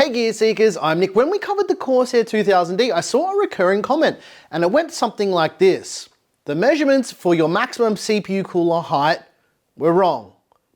Hey Gear Seekers, I'm Nick. When we covered the Corsair 2000D, I saw a recurring comment and it went something like this. The measurements for your maximum CPU cooler height were wrong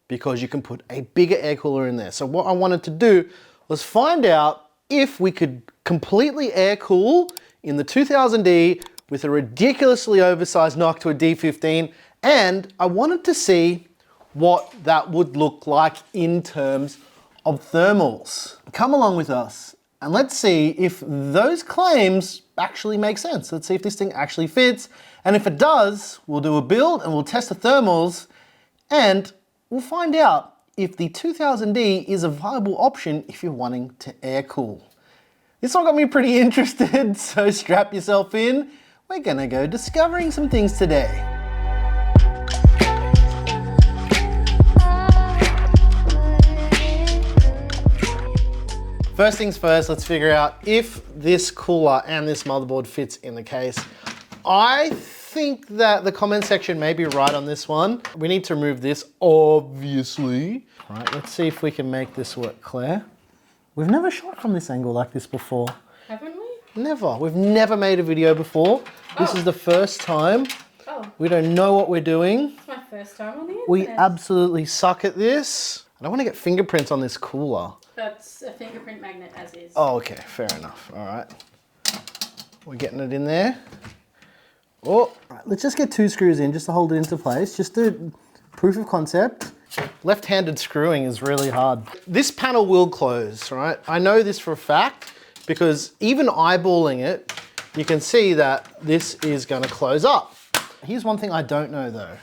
because you can put a bigger air cooler in there. So what I wanted to do was find out if we could completely air cool in the 2000D with a ridiculously oversized Noctua D15, and I wanted to see what that would look like in terms of thermals. Come along with us and let's see if those claims actually make sense. Let's see if this thing actually fits, and if it does, we'll do a build and we'll test the thermals, and we'll find out if the 2000D is a viable option if you're wanting to air cool. This one got me pretty interested, so strap yourself in. We're gonna go discovering some things today. First things first, let's figure out if this cooler and this motherboard fits in the case. I think that the comment section may be right on this one. We need to remove this, obviously. All right, let's see if we can make this work, Claire. We've never shot from this angle like this before. Haven't we? Never. We've never made a video before. This is the first time. Oh. We don't know what we're doing. It's my first time on the internet. We absolutely suck at this. I don't want to get fingerprints on this cooler. That's a fingerprint magnet as is. Oh, okay, fair enough. All right. We're getting it in there. Oh, all right, let's just get 2 screws in just to hold it into place. Just a proof of concept. Left-handed screwing is really hard. This panel will close, right? I know this for a fact because even eyeballing it, you can see that this is gonna close up. Here's one thing I don't know though,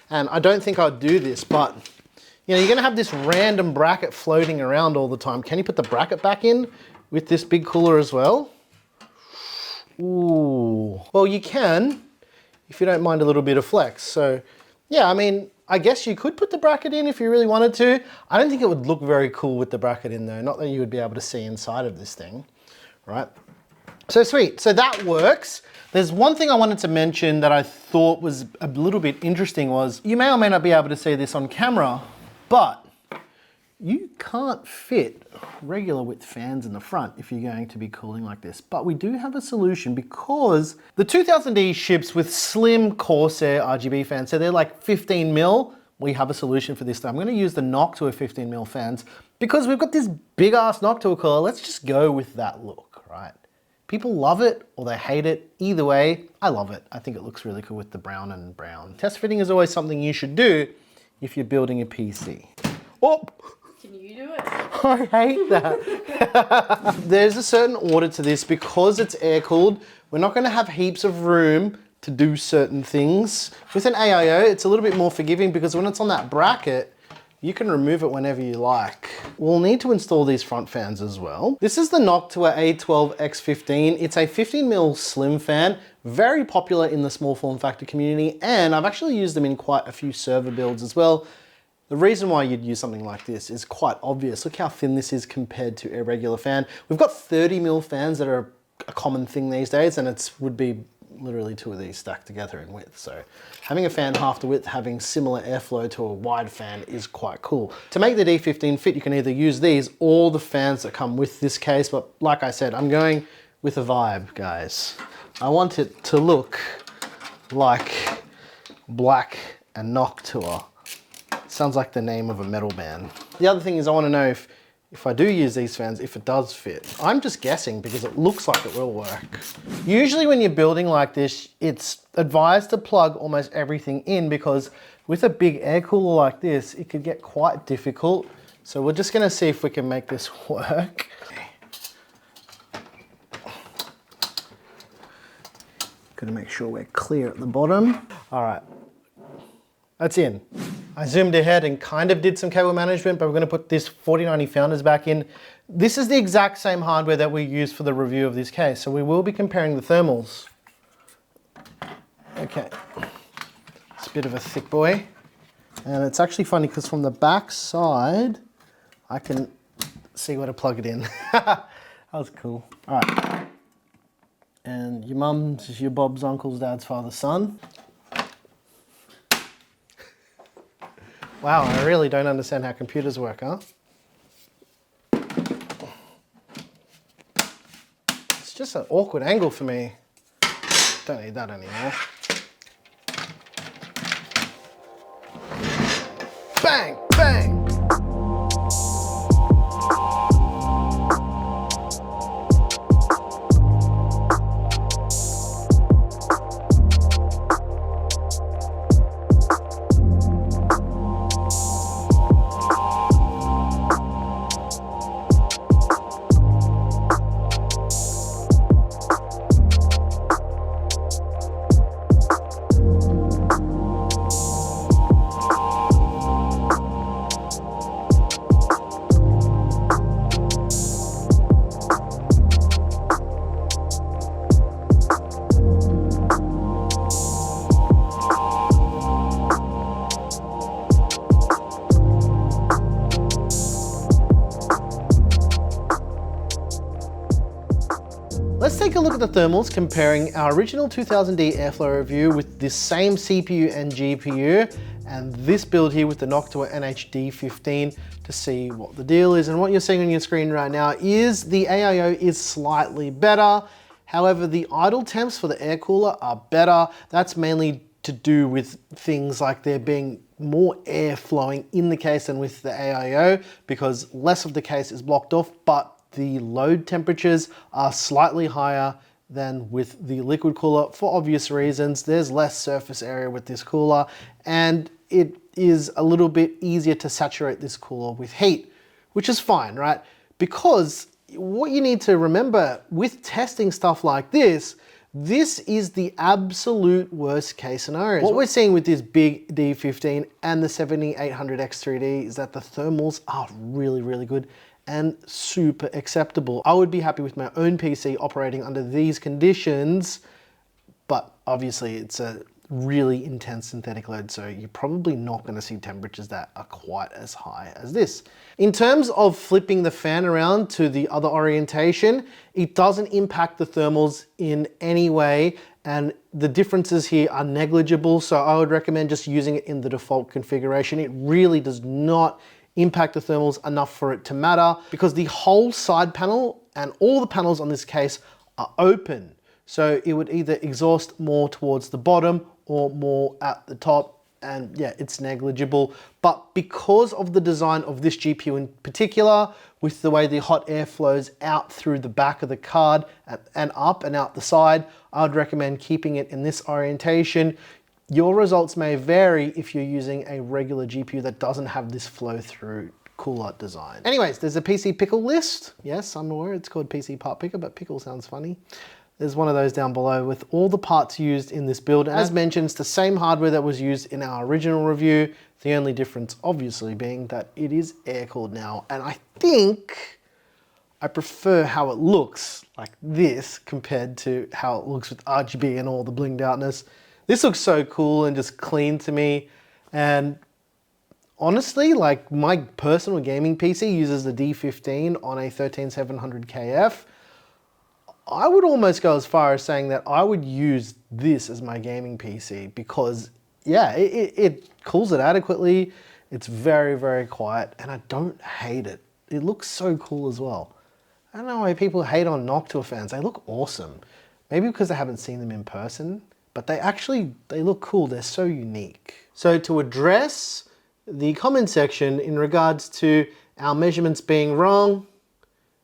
and I don't think I'd do this, but you know, you're gonna have this random bracket floating around all the time. Can you put the bracket back in with this big cooler as well? Ooh. Well, you can, if you don't mind a little bit of flex. So yeah, I mean, I guess you could put the bracket in if you really wanted to. I don't think it would look very cool with the bracket in though. Not that you would be able to see inside of this thing, right? So sweet, so that works. There's one thing I wanted to mention that I thought was a little bit interesting was, you may or may not be able to see this on camera, but you can't fit regular width fans in the front if you're going to be cooling like this. But we do have a solution because the 2000D ships with slim Corsair RGB fans. So they're like 15 mil. We have a solution for this. I'm gonna use the Noctua 15 mil fans because we've got this big ass Noctua cooler. Let's just go with that look, right? People love it or they hate it. Either way, I love it. I think it looks really cool with the brown and brown. Test fitting is always something you should do if you're building a PC. Oh! Can you do it? I hate that. There's a certain order to this because it's air cooled. We're not going to have heaps of room to do certain things. With an AIO, it's a little bit more forgiving because when it's on that bracket, you can remove it whenever you like. We'll need to install these front fans as well. This is the Noctua A12X15. It's a 15 mil slim fan, very popular in the small form factor community, and I've actually used them in quite a few server builds as well. The reason why you'd use something like this is quite obvious. Look how thin this is compared to a regular fan. We've got 30 mil fans that are a common thing these days, and it would be literally 2 of these stacked together in width. So having a fan half the width, having similar airflow to a wide fan is quite cool. To make the D15 fit, you can either use these or the fans that come with this case, but like I said, I'm going with a vibe, guys. I want it to look like Black and Noctua. Sounds like the name of a metal band. The other thing is I want to know if I do use these fans, if it does fit. I'm just guessing because it looks like it will work. Usually when you're building like this, it's advised to plug almost everything in because with a big air cooler like this, it could get quite difficult. So we're just gonna see if we can make this work. Gotta make sure we're clear at the bottom. All right, that's in. I zoomed ahead and kind of did some cable management, but we're gonna put this 4090 Founders back in. This is the exact same hardware that we used for the review of this case, so we will be comparing the thermals. Okay, it's a bit of a thick boy. And it's actually funny because from the back side, I can see where to plug it in. That was cool. All right. And your mum's, your Bob's, uncle's, dad's, father's, son. Wow, I really don't understand how computers work, huh? just an awkward angle for me. Don't need that anymore. Bang, bang. Let's take a look at the thermals comparing our original 2000D airflow review with this same CPU and GPU and this build here with the Noctua NH-D15 to see what the deal is. And what you're seeing on your screen right now is the AIO is slightly better. However, the idle temps for the air cooler are better. That's mainly to do with things like there being more air flowing in the case than with the AIO because less of the case is blocked off, but the load temperatures are slightly higher than with the liquid cooler for obvious reasons. There's less surface area with this cooler and it is a little bit easier to saturate this cooler with heat, which is fine, right? Because what you need to remember with testing stuff like this is the absolute worst case scenario. What we're seeing with this big D15 and the 7800X3D is that the thermals are really, really good and super acceptable. I would be happy with my own PC operating under these conditions, but obviously it's a really intense synthetic load, so you're probably not going to see temperatures that are quite as high as this. In terms of flipping the fan around to the other orientation, it doesn't impact the thermals in any way, and the differences here are negligible, so I would recommend just using it in the default configuration. It really does not impact the thermals enough for it to matter because the whole side panel and all the panels on this case are open. So it would either exhaust more towards the bottom or more at the top, and yeah, it's negligible. But because of the design of this GPU in particular, with the way the hot air flows out through the back of the card and up and out the side, I would recommend keeping it in this orientation. Your results may vary if you're using a regular GPU that doesn't have this flow through cooler design. Anyways, there's a PC pickle list. Yes, I'm aware it's called PC part picker, but pickle sounds funny. There's one of those down below with all the parts used in this build. As mentioned, it's the same hardware that was used in our original review. The only difference obviously being that it is air cooled now. And I think I prefer how it looks like this compared to how it looks with RGB and all the blinged outness. This looks so cool and just clean to me. And honestly, like my personal gaming PC uses the D15 on a 13700KF. I would almost go as far as saying that I would use this as my gaming PC because yeah, it cools it adequately. It's very, very quiet and I don't hate it. It looks so cool as well. I don't know why people hate on Noctua fans. They look awesome. Maybe because I haven't seen them in person, but they look cool. They're so unique. So to address the comment section in regards to our measurements being wrong,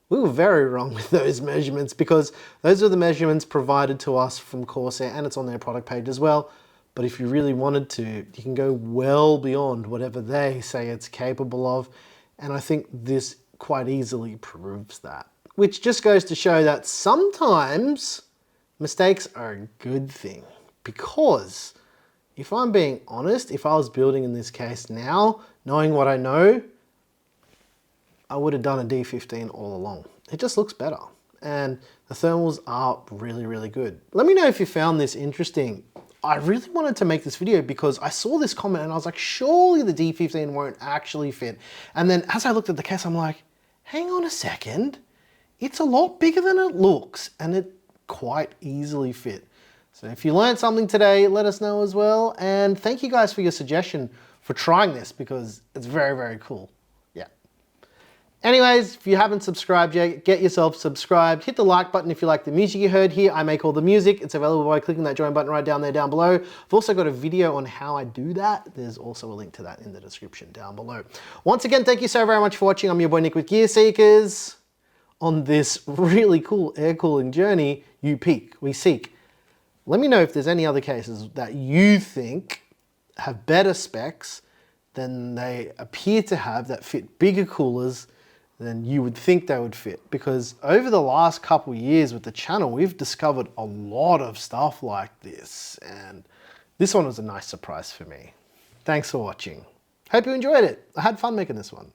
we were very wrong with those measurements because those are the measurements provided to us from Corsair and it's on their product page as well. But if you really wanted to, you can go well beyond whatever they say it's capable of. And I think this quite easily proves that. Which just goes to show that sometimes mistakes are a good thing. Because if I'm being honest, if I was building in this case now, knowing what I know, I would have done a D15 all along. It just looks better. And the thermals are really, really good. Let me know if you found this interesting. I really wanted to make this video because I saw this comment and I was like, surely the D15 won't actually fit. And then as I looked at the case, I'm like, hang on a second. It's a lot bigger than it looks and it quite easily fit. So if you learned something today, let us know as well. And thank you guys for your suggestion for trying this because it's very, very cool. Anyways, if you haven't subscribed yet, get yourself subscribed. Hit the like button if you like the music you heard here. I make all the music. It's available by clicking that join button right down there down below. I've also got a video on how I do that. There's also a link to that in the description down below. Once again, thank you so very much for watching. I'm your boy Nick with Gear Seekers. On this really cool air cooling journey, you peak, we seek. Let me know if there's any other cases that you think have better specs than they appear to have that fit bigger coolers than you would think they would fit. Because over the last couple years with the channel, we've discovered a lot of stuff like this. And this one was a nice surprise for me. Thanks for watching. Hope you enjoyed it. I had fun making this one.